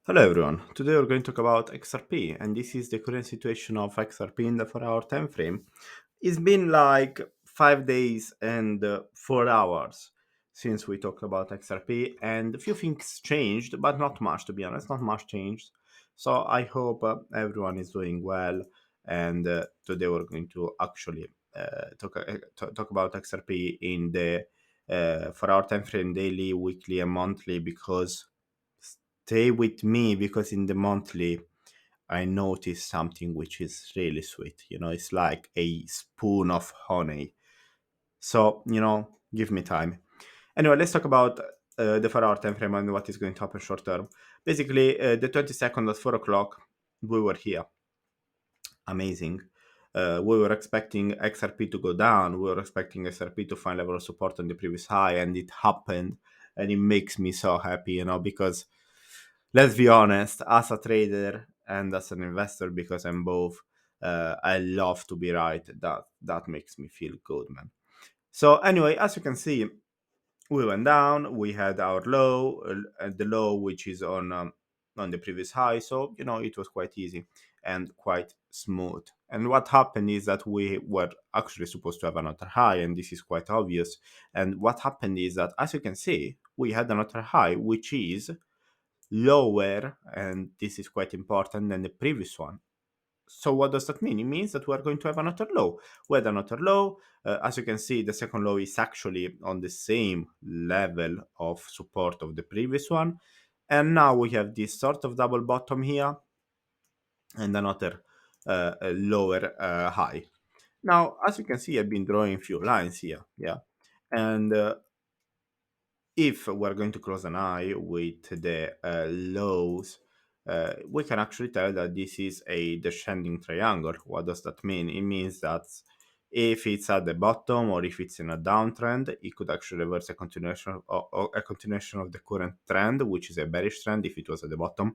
Hello everyone. Today we're going to talk about XRP, and this is the current situation of XRP in the 4-hour time frame. It's been like 5 days and 4 hours since we talked about XRP, and a few things changed, but not much to be honest. Not much changed. So I hope everyone is doing well. And today we're going to actually talk about XRP in the 4-hour time frame, daily, weekly, and monthly because stay with me because in the monthly I noticed something which is really sweet. It's like a spoon of honey. So, give me time. Anyway, let's talk about the 4-hour time frame and what is going to happen short term. Basically, the 22nd at 4 o'clock, we were here. Amazing. We were expecting XRP to go down. We were expecting XRP to find level of support on the previous high, and it happened. And it makes me so happy, because let's be honest, as a trader and as an investor, because I'm both, I love to be right. That makes me feel good, man. So anyway, as you can see, we went down. We had our low, the low which is on the previous high. So it was quite easy and quite smooth. And what happened is that we were actually supposed to have another high, and this is quite obvious. And what happened is that, as you can see, we had another high which is lower, and this is quite important, than the previous one. So what does that mean? It means that we are going to have another low. We had another low. As you can see, the second low is actually on the same level of support of the previous one. And now we have this sort of double bottom here and another lower high. Now, as you can see, I've been drawing a few lines here. Yeah. And if we're going to close an eye with the lows, we can actually tell that this is a descending triangle. What does that mean? It means that if it's at the bottom or if it's in a downtrend, it could actually reverse a continuation of the current trend, which is a bearish trend if it was at the bottom.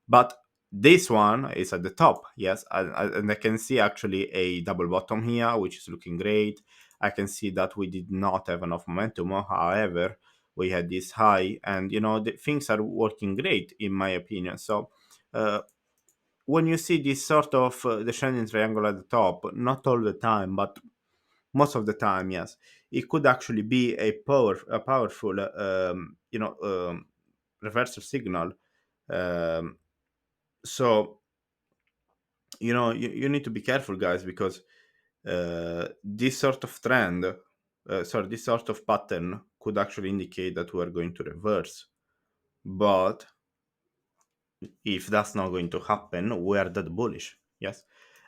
But this one is at the top, yes, and I can see actually a double bottom here, which is looking great. I can see that we did not have enough momentum. However, we had this high, and the things are working great in my opinion. So when you see this sort of descending triangle at the top, not all the time but most of the time, yes, it could actually be a powerful reversal signal. So you need to be careful, guys, because this sort of trend, this sort of pattern could actually indicate that we are going to reverse. But if that's not going to happen, we are that bullish, yes.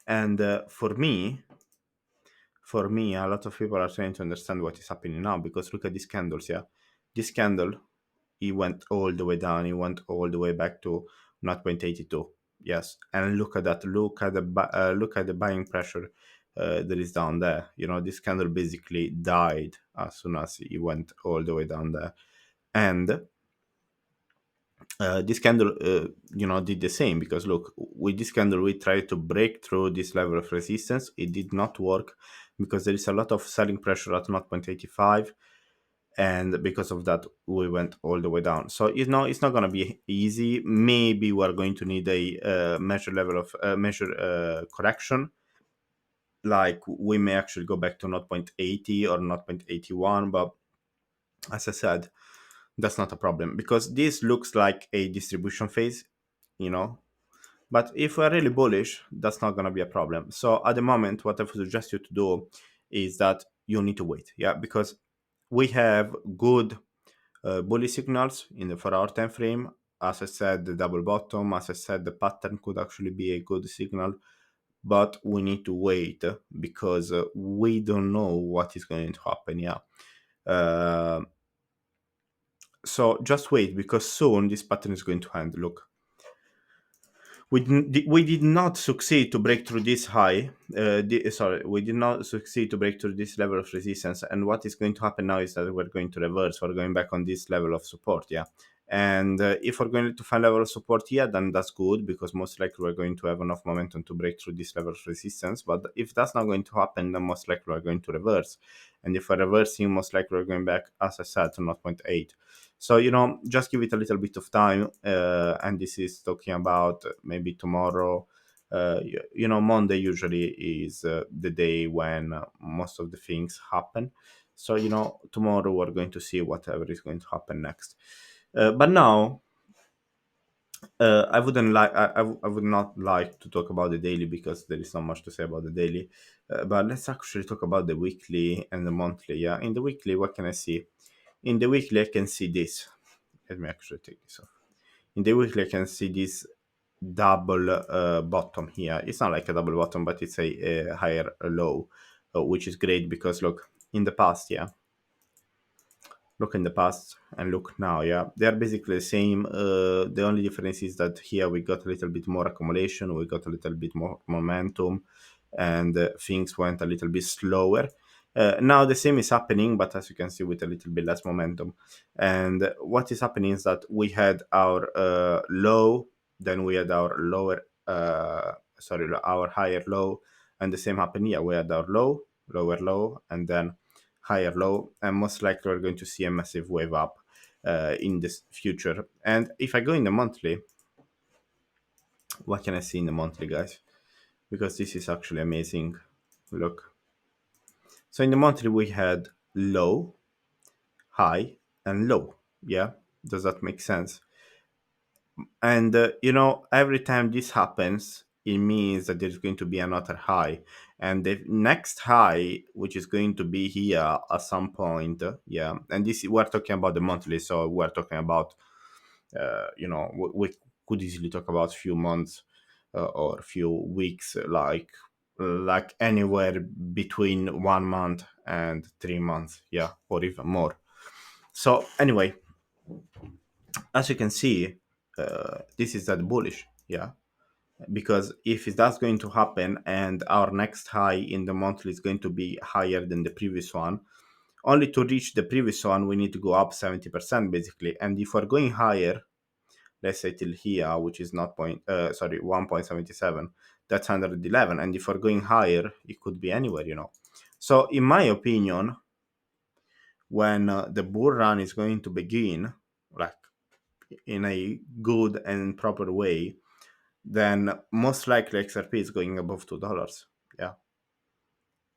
And for me, a lot of people are trying to understand what is happening now, because look at these candles. Yeah, this candle, it went all the way down. It went all the way back to 0.82. Yes, and look at that. Look at the buying pressure that is down there. This candle basically died as soon as it went all the way down there. And this candle, did the same, because look, with this candle, we tried to break through this level of resistance. It did not work because there is a lot of selling pressure at 0.85, and because of that, we went all the way down. So it's not going to be easy. Maybe we're going to need a measure level of correction. Like we may actually go back to 0.80 or 0.81, but as I said, that's not a problem because this looks like a distribution phase, you know. But if we're really bullish, that's not going to be a problem. So at the moment, what I would suggest you to do is that you need to wait, yeah, because we have good bullish signals in the 4-hour time frame. As I said, the double bottom, as I said, the pattern could actually be a good signal, but we need to wait because we don't know what is going to happen. Yeah. Uh, so just wait, because soon this pattern is going to end. Look, we did not succeed to break through this high. We did not succeed to break through this level of resistance. And what is going to happen now is that we're going to reverse. We're going back on this level of support. Yeah. And if we're going to find level of support here, then that's good, because most likely we're going to have enough momentum to break through this level of resistance. But if that's not going to happen, then most likely we're going to reverse. And if we're reversing, most likely we're going back, as I said, to 0.8. So, just give it a little bit of time. And this is talking about maybe tomorrow. Monday usually is the day when most of the things happen. So, tomorrow we're going to see whatever is going to happen next. But now, I wouldn't like. I would not like to talk about the daily, because there is not much to say about the daily. But let's actually talk about the weekly and the monthly. Yeah, in the weekly, what can I see? In the weekly, I can see this. Let me actually take this off. In the weekly, I can see this double bottom here. It's not like a double bottom, but it's a higher low, which is great, because look, in the past, yeah. Look in the past and look now, yeah, they are basically the same. The only difference is that here we got a little bit more accumulation, we got a little bit more momentum, and things went a little bit slower. Now the same is happening, but as you can see, with a little bit less momentum. And what is happening is that we had our low, then we had our lower our higher low, and the same happened here. We had our low, lower low, and then higher low, and most likely we're going to see a massive wave up in this future. And if I go in the monthly, what can I see in the monthly, guys? Because this is actually amazing. Look. So in the monthly, we had low, high, and low. Yeah, does that make sense? And every time this happens, it means that there's going to be another high, and the next high, which is going to be here at some point, yeah. And this, we're talking about the monthly, so we're talking about we could easily talk about few months or a few weeks, like anywhere between 1 month and 3 months, yeah, or even more. So anyway, as you can see, this is that bullish, yeah. Because if that's going to happen, and our next high in the monthly is going to be higher than the previous one, only to reach the previous one we need to go up 70% basically. And if we're going higher, let's say till here, which is not 1.77, that's 111. And if we're going higher, it could be anywhere, So in my opinion, when the bull run is going to begin, like in a good and proper way, then most likely XRP is going above $2. Yeah.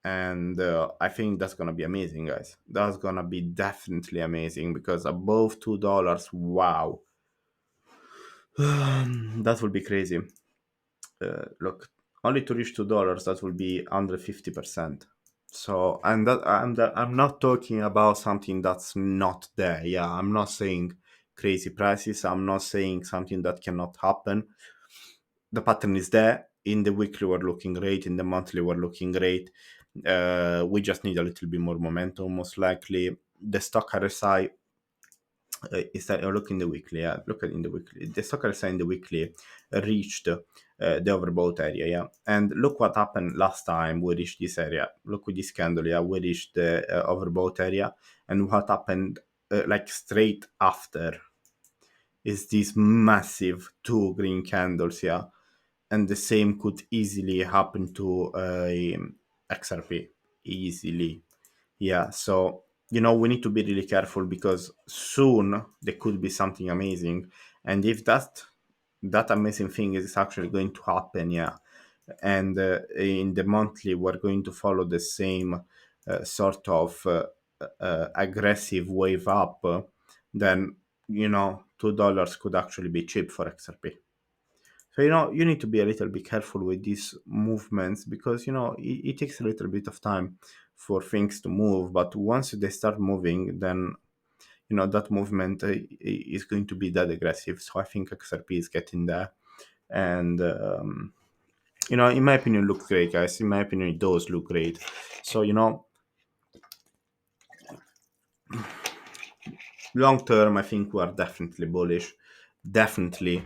And I think that's going to be amazing, guys. That's going to be definitely amazing, because above $2, wow. That will be crazy. Look, only to reach $2, that will be under 50%. So, and I'm not talking about something that's not there. Yeah, I'm not saying crazy prices. I'm not saying something that cannot happen. The pattern is there. In the weekly, we're looking great. In the monthly, we're looking great. We just need a little bit more momentum, most likely. The stock RSI is that, look in the weekly. Yeah, look at in the weekly. The stock RSI in the weekly reached the overbought area. Yeah, and look what happened last time we reached this area. Look with this candle. Yeah, we reached the overbought area, and what happened like straight after is these massive two green candles. Yeah, and the same could easily happen to XRP easily. Yeah, so we need to be really careful, because soon there could be something amazing, and if that amazing thing is actually going to happen, yeah, and in the monthly we're going to follow the same sort of aggressive wave up, then $2 could actually be cheap for XRP. So you need to be a little bit careful with these movements, because it takes a little bit of time for things to move. But once they start moving, then that movement is going to be that aggressive. So I think XRP is getting there, and in my opinion, look great, guys. In my opinion, it does look great. So long term, I think we are definitely bullish, definitely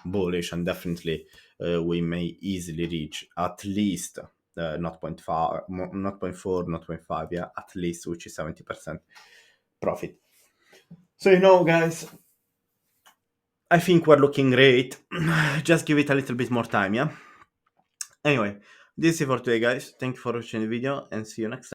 bullish, and definitely we may easily reach at least 0.5, 0.4, 0.5, yeah, at least, which is 70% profit. So guys, I think we're looking great. Just give it a little bit more time, yeah? Anyway, this is it for today, guys. Thank you for watching the video and see you next time.